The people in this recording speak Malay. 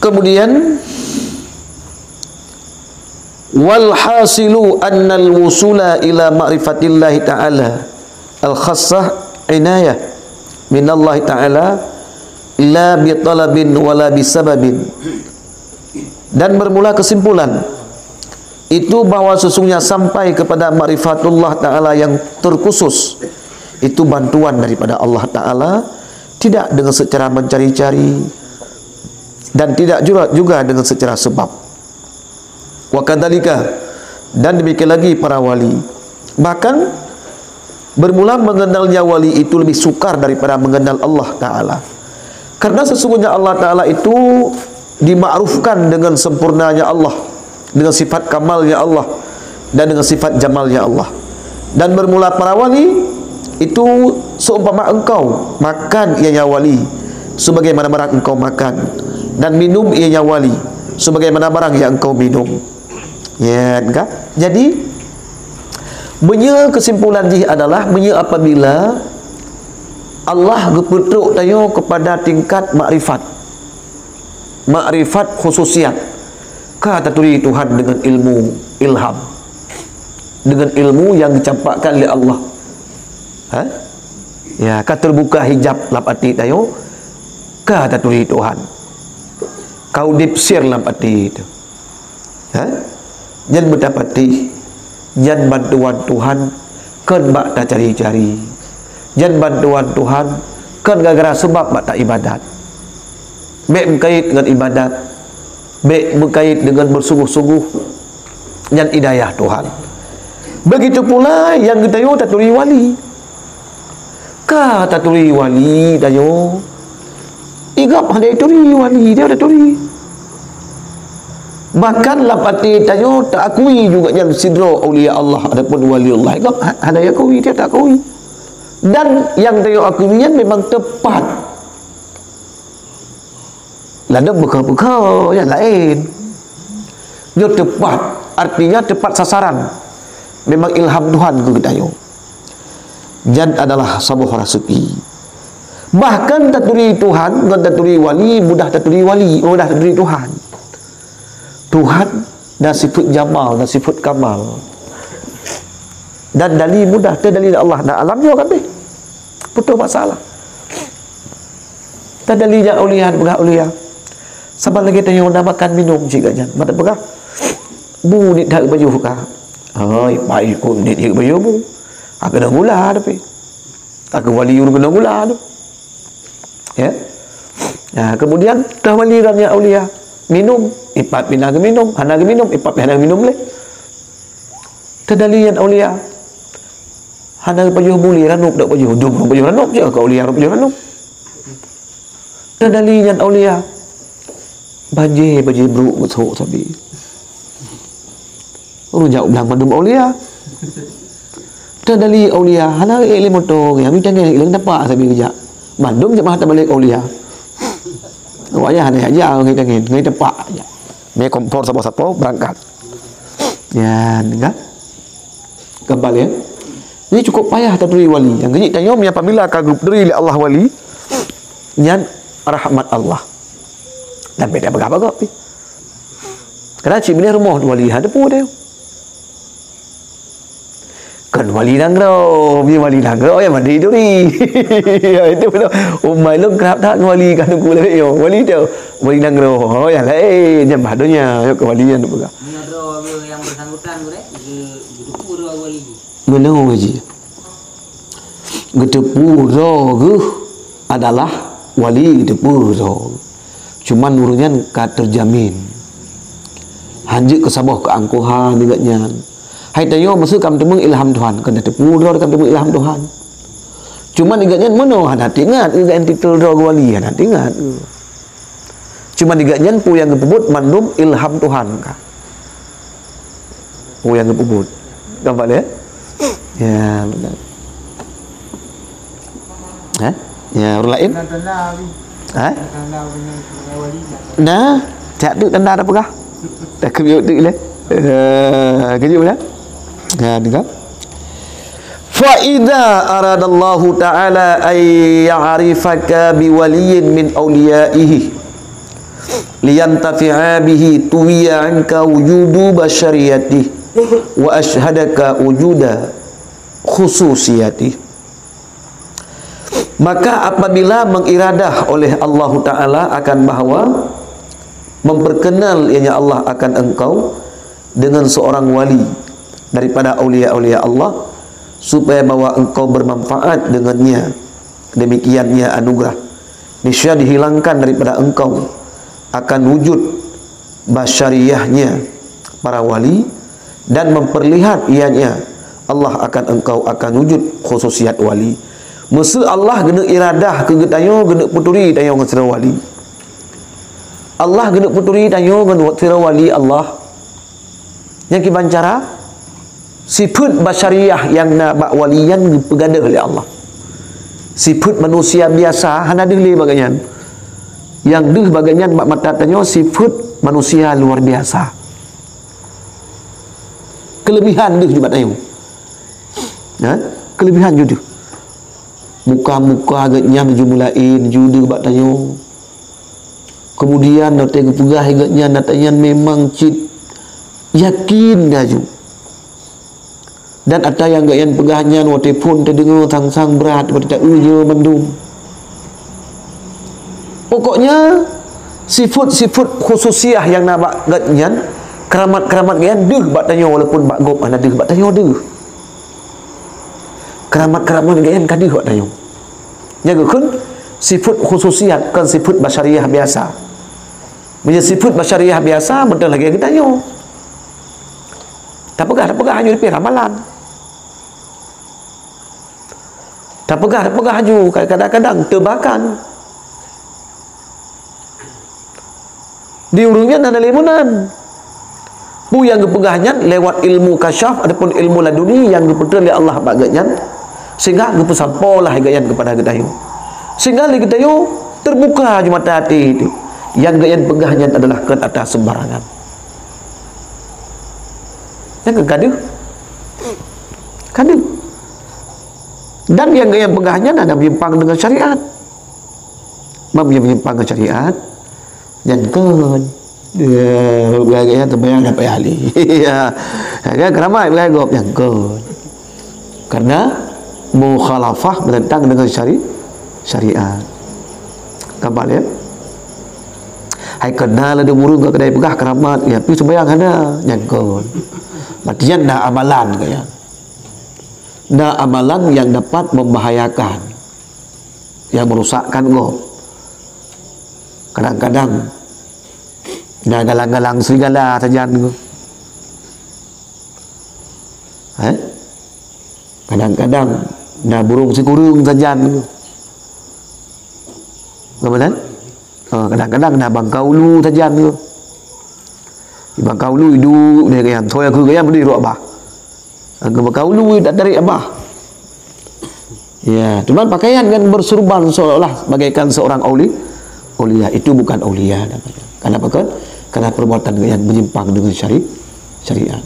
Kemudian wal hasilu annal wusula ila ma'rifatillahi ta'ala al khassah inayah minallahi ta'ala la bi talabin wala bi sababin. Dan bermula kesimpulan itu bahwa sesungguhnya sampai kepada ma'rifatullah ta'ala yang terkhusus itu bantuan daripada Allah ta'ala, tidak dengan secara mencari-cari dan tidak juga dengan secara sebab. Wa kadzalika, dan demikian lagi para wali, bahkan bermula mengenalnya wali itu lebih sukar daripada mengenal Allah ta'ala, karena sesungguhnya Allah ta'ala itu dimakrufkan dengan sempurnanya Allah, dengan sifat kamalnya Allah dan dengan sifat jamalnya Allah. Dan bermula para wali itu seumpama engkau makan ianya wali sebagaimana barang engkau makan, dan minum ianya wali sebagaimana barang yang engkau minum. Ya enggak? Jadi punya kesimpulan ini adalah punya apabila Allah gepetruk tayo kepada tingkat makrifat khususiat, kata turi Tuhan dengan ilmu ilham, dengan ilmu yang dicampakkan oleh Allah. Ya, kata terbuka hijab lapati tayo, kata turi Tuhan. Kau dipsir lapati itu. Jan mendapati jan bantuan Tuhan kan bak tak cari-cari. Jan bantuan Tuhan kan gara-gara sebab bak tak ibadat. Baik berkait dengan ibadat, baik berkait dengan bersungguh-sungguh dan hidayah Tuhan. Begitu pula yang kita yo taturi wali. Ka taturi wali dayo. Igap ada turi wali, dia ada turi. Bahkan lapati tayo tak akui juga yang sidro aulia Allah adapun wali Allah. Igap ada yang akui, dia tak akui. Dan yang tayo akuian memang tepat. Ada bekal-bekal yang lain. Dia tepat, artinya tepat sasaran. Memang ilham Tuhan ke kita yo. Jan adalah sebuah rezeki. Bahkan taturi Tuhan, bukan taturi wali, mudah taturi wali, mudah taturi Tuhan. Tuhan dah sifat jamal, dah sifat kamal. Dan dalil mudah, tu dalil Allah dah alam dia kan. Betul masalah. Tak dalilnya aulia, bukan aulia. Sabar lagi tanya nak makan minum cik jan. Mata pegah. Bu ni tak baju ka. Ai, pai ku ni dia baju bu. Aku dah gula tapi. Aku wali ur kena gula tu. Ya. Nah, kemudian dah wali ramnya aulia. Minum, ipat pina ke minum, hana ke minum, ipat hana ke minum le. Tadalian aulia. Hana baju buli ranup dak baju dum baju ranup je ke aulia baju ranup. Tadalian aulia. Banjir bruk besok sabi. Rujak bilang madum aulia. Tadali aulia, hana ele motor yang macam ni ilang dapat sabi kerja. Madum je mah tak balik aulia. Awaknya hana aja ngai tangin, ngai tepak aja. Me kompor sapa-sapa berangkat. Ya, enggak. Kembali ya. Ini cukup payah taturi wali. Yang gini tanya apabila kagum dari Allah wali, nyan rahmat Allah. Dan beda berapa pi. Kerana cik bini rumah wali ada pun dia. Kan wali nanggro, bi wali nanggro yang mandi duri. Itu betul. Umai lu kerap tak wali kan aku le yo. Wali tu wali nanggro. Oh ya le, jam badonya yo ke walian tu buka. Nanggro yang bersangkutan tu gedepu ro wali. Mana haji? Gedepu ro adalah wali gedepu ro. Cuman urunya tak terjamin. Hanjik ke sabah ke angkuhan dengannya. Hai tayo maksud kam temung ilham Tuhan, kena tepu ro kam temung ilham Tuhan. Cuman dengannya mono ada ingat dengan titel ro wali ada ingat. Cuman dengannya pu yang kebut mandum ilham Tuhan ka. Pu yang kebut. Nampak ya? Ya, benar. Ya, orang lain? Nah, tak tu tanda apa kah? Tak kebut tu le. Kejut ya? Ya, dengar. Fa idza aradallahu ta'ala ay ya'rifaka biwaliyin min awliyaihi liyantafi'a bihi tuwiya anka wujudu basyariyati wa ashhadaka wujuda khususiyati. Maka apabila mengiradah oleh Allah Ta'ala akan bahawa memperkenal ianya Allah akan engkau dengan seorang wali daripada aulia-aulia Allah, supaya bahawa engkau bermanfaat dengannya, demikiannya anugerah, niscaya dihilangkan daripada engkau akan wujud basyariyahnya para wali, dan memperlihat ianya Allah akan engkau akan wujud khususiat wali. Masa Allah kena iradah ke getayo kena puturi tayo dengan sira wali. Allah kena puturi tayo dengan sira wali Allah. Yang kiban cara sifat basyariyah yang nak bak walian pegadah oleh Allah. Sifat manusia biasa hana dili bagian. Yang deh bagian bak mata tanyo sifat manusia luar biasa. Kelebihan deh juga tayo. Ha? Kelebihan juga. Muka-muka agaknya berjumlahin juda bak tanyo. Kemudian nak tengok pegah agaknya nak tanya memang cit yakin daju. Dan ada yang agaknya pegahnya nak telefon terdengar sang-sang berat pada uja mendung. Pokoknya sifat-sifat khususiah yang nak bak agaknya keramat-keramat agaknya deh bak tanyo walaupun bak gop ana deh bak tanyo deh. Keramat-keramat yang kadih buat tayung. Jaga kun sifat khususiat kan sifat basyariah biasa. Bila sifat basyariah biasa betul lagi kita tayung. Tak pegah hanya di ramalan. Tak pegah hanya kadang-kadang tebakan. Di urungnya ada limunan. Bu yang kepegahnya lewat ilmu kasyaf adapun ilmu laduni yang diperteli Allah bagainya, sehingga kita sampailah gayan kepada kita yo. Sehingga kita yo terbuka je mata hati itu. Yang gayan pegahnya adalah ke atas sembarangan. Yang kadu. Dan yang gayan pegahnya ada menyimpang dengan syariat. Menyimpang dengan syariat. Jangan gaya terbayang dapat ahli. Ya. Kan keramai gaya gop jangan. Karena mukhalafah bertentang dengan syariat. Kabar ya. Hai kenal ada burung ke kedai pegah keramat ya, pi sembahyang ada jangan. Maksudnya dah amalan kaya. Dah amalan yang dapat membahayakan, yang merusakkan gop. Kadang-kadang dah galang-galang serigala saja tu. Kadang-kadang dah burung sikurung saja tu. Kemudian kadang-kadang dah bangkau ulu saja tu. Di bangkau ulu hidup dia kaya thôi aku kaya berdiri abah. Ke bangkau ulu tak tarik abah. Ya, cuman pakaian kan bersurban seolah-olah bagaikan seorang aulia. Itu bukan aulia namanya. Kenapa kan? Karena perbuatan yang menyimpang dengan syariat.